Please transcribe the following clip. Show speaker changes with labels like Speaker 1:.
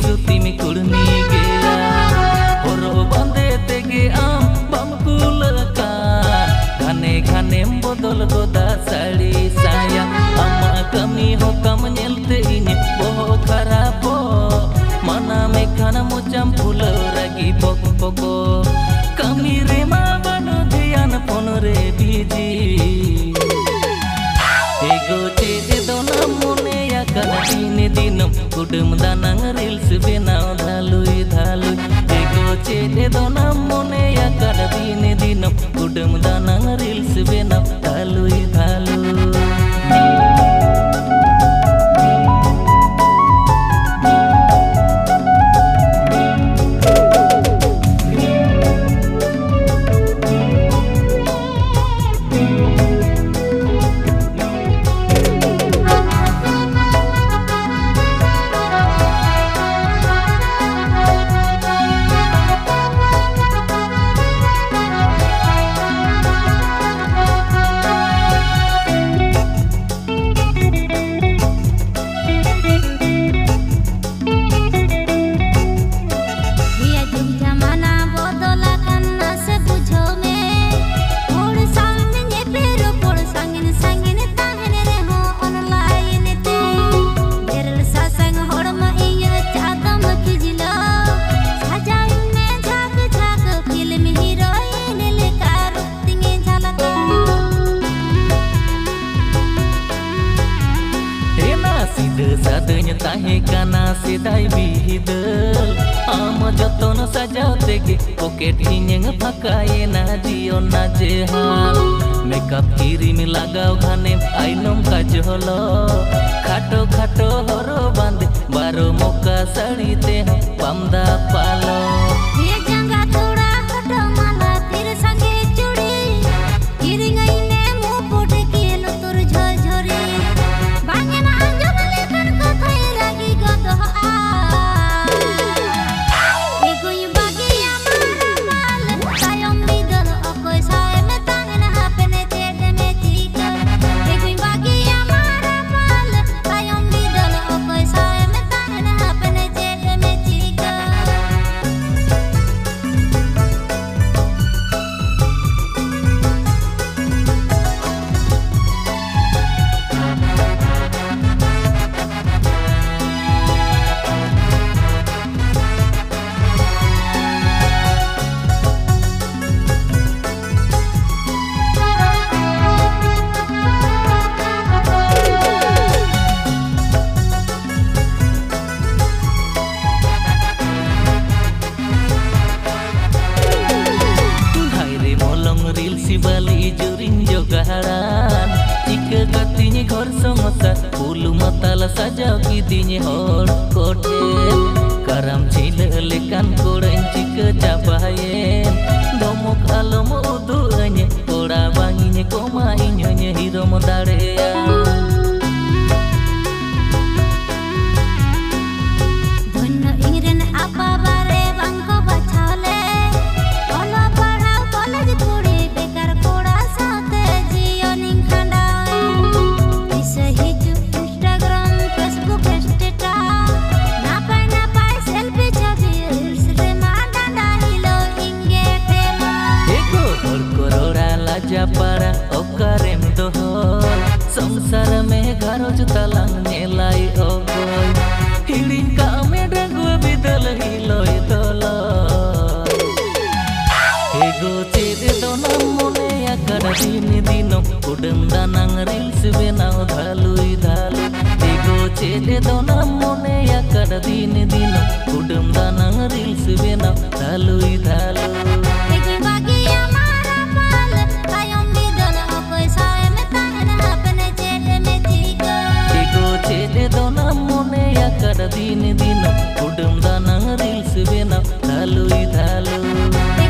Speaker 1: सुती में कुड़नी गया होरो बंदे तेगे आम बम कुलका घने घने बदल गोदा साड़ी साया अमा कमी हो कम नेलते इने बोहो खराबो मना में खाना मुचम फूल रगी पक पको कमी रे मा बनो ध्यान फोन रे बीजी एगो चेदे दोना मोने या कना दिन दिनम कुडम दानंग रील्स बेनाव धालुई धालुई एगो चेदे दोना मोने या कना दिन दिनम कुडम दानंग रील्स बेनाव धालुई धालुई सादanya tahe kana sedai bihidel ama joton saja tege pocket inyeng pakai na dion na jehal makeup kiri mi lagau ghanem ainom kajholo khato khato horo bande baro moka sari te pamda palo ye janga thoda khato mala tir sange chudi kiring aine mu pote kelo tur jhor jhore bangena bali juring jogaran jika katanya ghor samasa bulu matala saja kidinya hor kote karam cile lekan koren jika capayen domok alom uduanya koda banginya koma inyonya hiro modarea donna ingren apa bare bangko bachale ola padhao college puri para okarem dohol samsar में घरोज talang nelai ogoy hiling kame dagu bidal hiloi doloi ego cede donam mone akada din dinom kudem danang reels benaw dhalui dhalu ego cede donam mone akada din dinom kudem danang reels benaw dhalui dhalu दिन दिन कुडम दानंग reels बेनाव धालुई धालु।